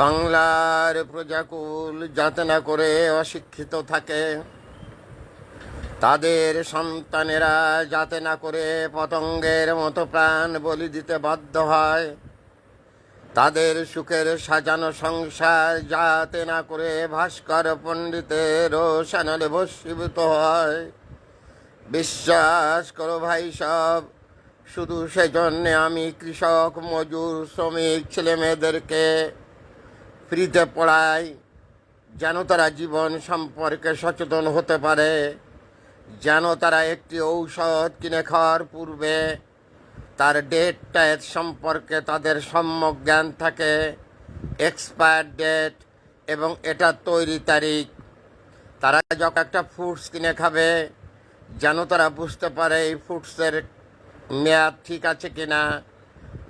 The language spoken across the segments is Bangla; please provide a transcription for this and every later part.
বাংলার প্রজাকুল যাতে না করে অশিক্ষিত থাকে, তাদের সন্তানেরা যাতে না করে পতঙ্গের মতো প্রাণ বলি দিতে বাধ্য হয়, তাদের সুখের সাজানো সংসার যাতে না করে ভাস্কর পণ্ডিতের রোশানলে ভস্মীভূত হয়। বিশ্বাস করো ভাই সব, শুধু সেজন্যে আমি কৃষক, মজুর, শ্রমিক ছেলেমেয়েদেরকে ফ্রিতে পড়াই, যেন তারা জীবন সম্পর্কে সচেতন হতে পারে, যেন তারা একটি ঔষধ কিনে খাওয়ার পূর্বে তার ডেট টাইট সম্পর্কে তাদের সম্যক জ্ঞান থাকে, এক্সপায়ার ডেট এবং এটা তৈরি তারিখ। তারা যখন একটা ফ্রুটস কিনে খাবে, যেন তারা বুঝতে পারে এই ফ্রুটসের মেয়াদ ঠিক আছে কিনা,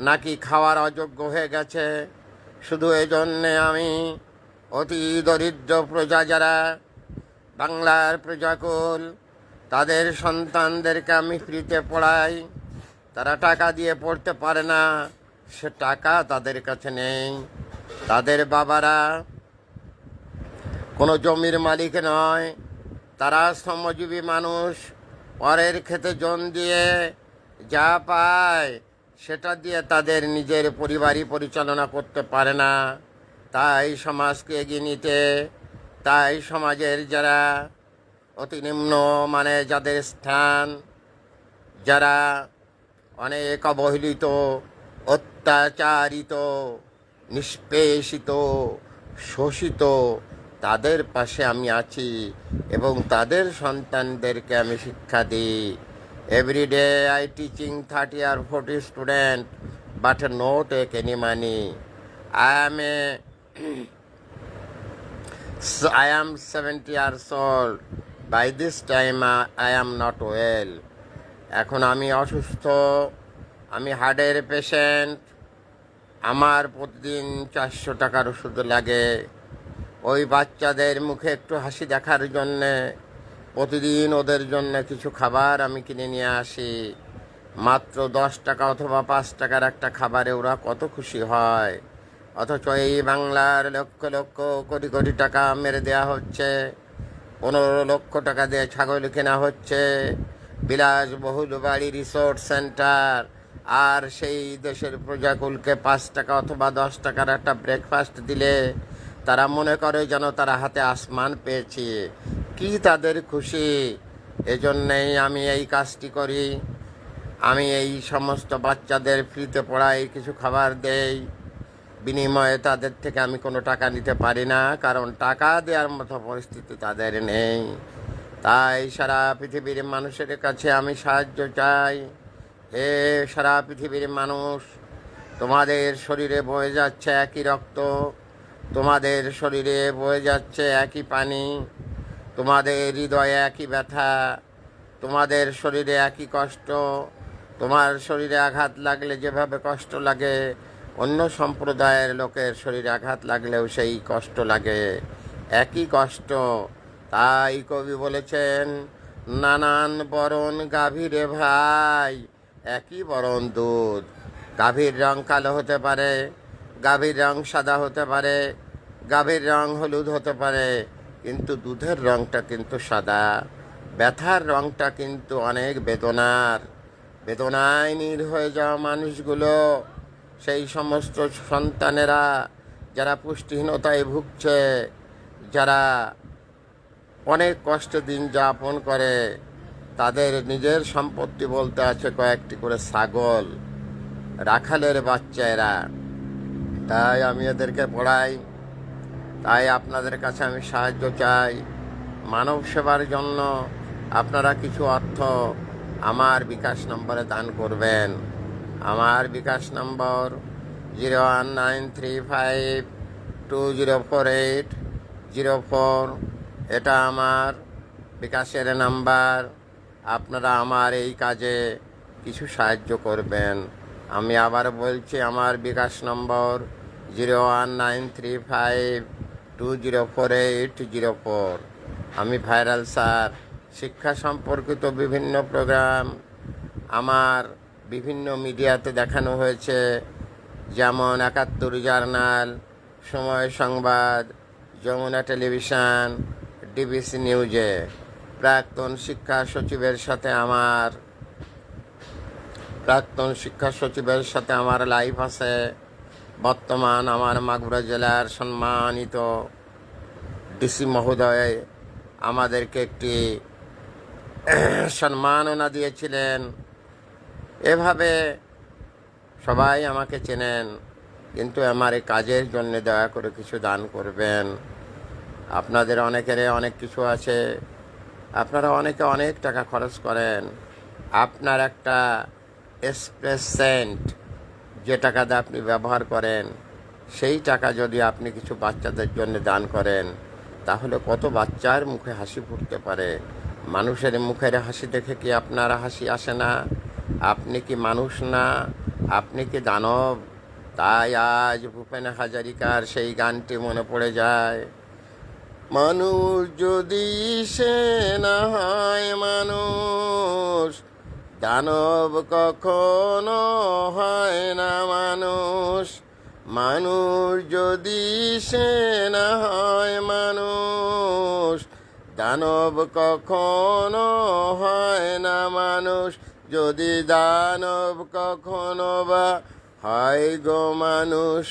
নাকি খাওয়ার অযোগ্য হয়ে গেছে। শুধু এই জন্যে আমি অতি দরিদ্র প্রজা যারা বাংলার প্রজাকুল, তাদের সন্তানদেরকে আমি ফ্রিতে পড়াই। তারা টাকা দিয়ে পড়তে পারে না, সে টাকা তাদের কাছে নেই। তাদের বাবারা কোনো জমির মালিক নয়, তারা শ্রমজীবী মানুষ। পরের খেতে জন দিয়ে যা পায় সেটা দিয়ে তাদের নিজের পরিবারই পরিচালনা করতে পারে না। তাই সমাজকে এগিয়ে নিতে, তাই সমাজের যারা অতি নিম্ন মানে যাদের স্থান, যারা অনেক অবহেলিত, অত্যাচারিত, নিষ্পেষিত, শোষিত, তাদের পাশে আমি আছি এবং তাদের সন্তানদেরকে আমি শিক্ষা দিই। Everyday I teaching 30 or 40 student, but no take any money. I am 70 years old. By this time I am not well. এখন আমি অসুস্থ, আমি হার্টের পেশেন্ট। আমার প্রতিদিন 400 টাকার ওষুধ লাগে। ওই বাচ্চাদের মুখে একটু হাসি দেখার জন্যে প্রতিদিন ওদের জন্য কিছু খাবার আমি কিনে নিয়ে আসি। মাত্র 10 টাকা অথবা 5 টাকার একটা খাবারে ওরা কত খুশি হয়। অথচ এই বাংলার লক্ষ লক্ষ কোটি কোটি টাকা মেরে দেওয়া হচ্ছে। 15 লক্ষ টাকা দিয়ে ছাগল কেনা হচ্ছে, বিলাসবহুল বাড়ি, রিসোর্ট সেন্টার। আর সেই দেশের প্রজাকুলকে 5 টাকা অথবা 10 টাকার একটা ব্রেকফাস্ট দিলে তারা মনে করে যেন তারা হাতে আসমান পেয়েছে। কি তাদের খুশি! এজন্যেই আমি এই কাজটি করি। আমি এই সমস্ত বাচ্চাদের ফ্রিতে পড়াই, কিছু খাবার দেই, বিনিময়ে তাদের থেকে আমি কোনো টাকা নিতে পারি না, কারণ টাকা দেওয়ার মতো পরিস্থিতি তাদের নেই। তাই সারা পৃথিবীর মানুষের কাছে আমি সাহায্য চাই। হে সারা পৃথিবীর মানুষ, তোমাদের শরীরে বয়ে যাচ্ছে একই রক্ত, তোমাদের শরীরে বয়ে যাচ্ছে একই পানি, তোমাদের হৃদয়ে একই ব্যথা, তোমাদের শরীরে একই কষ্ট। তোমার শরীরে আঘাত লাগলে যেভাবে কষ্ট লাগে, অন্য সম্প্রদায়ের লোকের শরীরে আঘাত লাগলেও সেই কষ্ট লাগে, একই কষ্ট। তাই কবি বলেছেন, নানান বরণ গাভীরে ভাই, একই বরণ দুধ। গাভীর রং কালো হতে পারে, গাভীর রং সাদা হতে পারে, গাভীর রং হলুদ হতে পারে, কিন্তু দুধের রংটা কিন্তু সাদা। ব্যথার রংটা কিন্তু অনেক বেদনার। বেদনায় নীল হয়ে যাওয়া মানুষগুলো, সেই সমস্ত সন্তানেরা যারা পুষ্টিহীনতায় ভুগছে, যারা অনেক কষ্টে দিন যাপন করে, তাদের নিজের সম্পত্তি বলতে আছে কয়েকটি করে ছাগল, রাখালের বাচ্চা এরা। তাই আমি এদেরকে পড়াই। তাই আপনাদের কাছে আমি সাহায্য চাই। মানব সেবার জন্য আপনারা কিছু অর্থ আমার বিকাশ নম্বরে দান করবেন। আমার বিকাশ নম্বর 019352048004। এটা আমার বিকাশের নাম্বার। আপনারা আমার এই কাজে কিছু সাহায্য করবেন। আমি আবার বলছি, আমার বিকাশ নম্বর 019352048004। আমি ভাইরাল স্যার। শিক্ষা সম্পর্কিত বিভিন্ন প্রোগ্রাম আমার বিভিন্ন মিডিয়াতে দেখানো হয়েছে, যেমন 71 জার্নাল, সময় সংবাদ, যমুনা টেলিভিশন, ডিবিসি নিউজে প্রাক্তন শিক্ষা সচিবের সাথে আমার লাইভ আছে। বর্তমান আমার মাগুরা জেলার সম্মানিত ডিসি মহোদয় আমাদেরকে একটি সম্মাননা দিয়েছিলেন। এভাবে সবাই আমাকে চেনেন, কিন্তু আমার এই কাজের জন্য দয়া করে কিছু দান করবেন। আপনাদের অনেকের অনেক কিছু আছে, আপনারা অনেকে অনেক টাকা খরচ করেন। আপনার একটা এক্সপ্রেস সেন্ট যে টাকাটা আপনি ব্যবহার করেন, সেই টাকা যদি আপনি কিছু বাচ্চাদের জন্য দান করেন, তাহলে কত বাচ্চার মুখে হাসি ফুটতে পারে। মানুষের মুখের হাসি দেখে কি আপনার হাসি আসে না? আপনি কি মানুষ না? আপনি কি দানব? তাই আজ ভূপেন হাজারিকার সেই গানটি মনে পড়ে যায়। মানুষ যদি সে না হয় মানুষ, দানব কখনো হয় না মানুষ। মানুষ যদি সে না হয় মানুষ, দানব কখনো হয় না মানুষ। যদি দানব কখনো বা হয় গো মানুষ,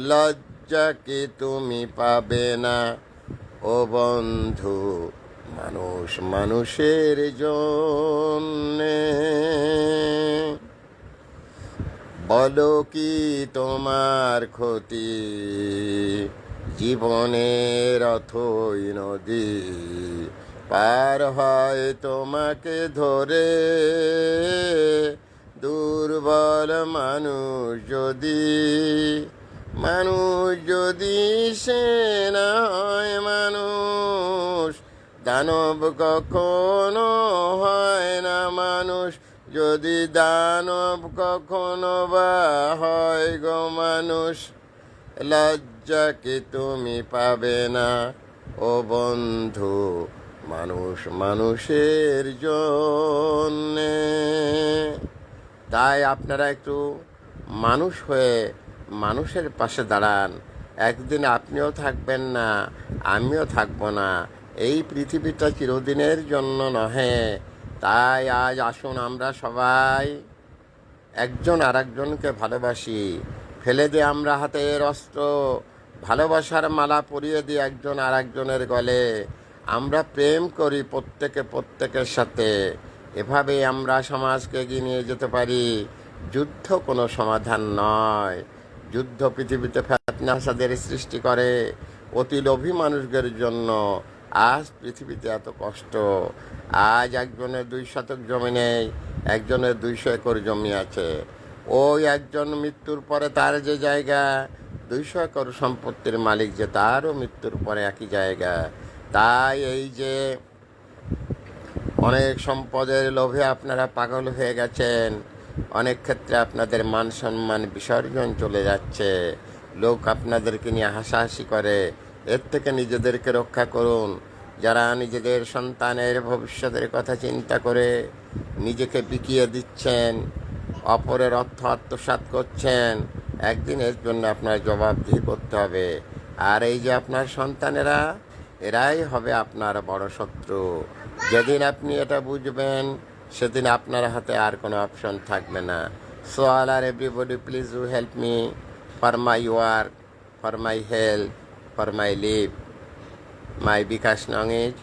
লজ্জা কি তুমি পাবে না ও বন্ধু, মানুষ মানুষের জন্যে। বলো কি তোমার ক্ষতি, জীবনের অথই নদী পার হয় তোমাকে ধরে। দুর্বল মানুষ যদি সে না হয় মানুষ, দানব কখনো হয় না মানুষ। যদি দানব কখনো বা হয় গো মানুষ, লজ্জা কি তুমি পাবে না ও বন্ধু, মানুষ মানুষের জন্যে। তাই আপনারা একটু মানুষ হয়ে মানুষের পাশে দাঁড়ান। একদিন আপনিও থাকবেন না, আমিও থাকবো না। এই পৃথিবীটা চিরদিনের জন্য নহে। তাই আজ আসুন আমরা সবাই একজন আরেকজনকে ভালোবাসি। ফেলে দিয়ে আমরা হাতের অস্ত্র, ভালোবাসার মালা পরিয়ে দিই একজন আরেকজনের গলে। আমরা প্রেম করি প্রত্যেকের সাথে। এভাবে আমরা সমাজকে এগিয়ে নিয়ে যেতে পারি। যুদ্ধ কোনো সমাধান নয়। যুদ্ধ পৃথিবীতে ফিতনা-ফাসাদের সৃষ্টি করে অতি লোভী মানুষদের জন্য। আজ পৃথিবীতে এত কষ্ট। আজ একজনের 2 শতক জমি নেই, একজনের 200 একর জমি আছে। ওই একজন মৃত্যুর পরে তার যে জায়গা, 200 একর সম্পত্তির মালিক যে, তারও মৃত্যুর পরে একই জায়গা। তাই এই যে অনেক সম্পদের লোভে আপনারা পাগল হয়ে গেছেন, অনেক ক্ষেত্রে আপনাদের মান সম্মান বিসর্জন চলে যাচ্ছে। লোক আপনাদেরকে নিয়ে হাসাহাসি করে। এর থেকে নিজেদেরকে রক্ষা করুন। যারা নিজেদের সন্তানের ভবিষ্যতের কথা চিন্তা করে নিজেকে বিকিয়ে দিচ্ছেন, অপরের অর্থ আত্মসাৎ করছেন, একদিন এর জন্য আপনার জবাবদিহি করতে হবে। আর এই যে আপনার সন্তানেরা, এরাই হবে আপনার বড় শত্রু। যেদিন আপনি এটা বুঝবেন, সেদিন আপনার হাতে আর কোনো অপশন থাকবে না। So all are everybody, please you help me for my work, for my health, for my live. My bKash নং is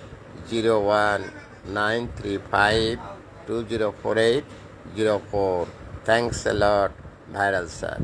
019352048004. Thanks a lot, Viral sir.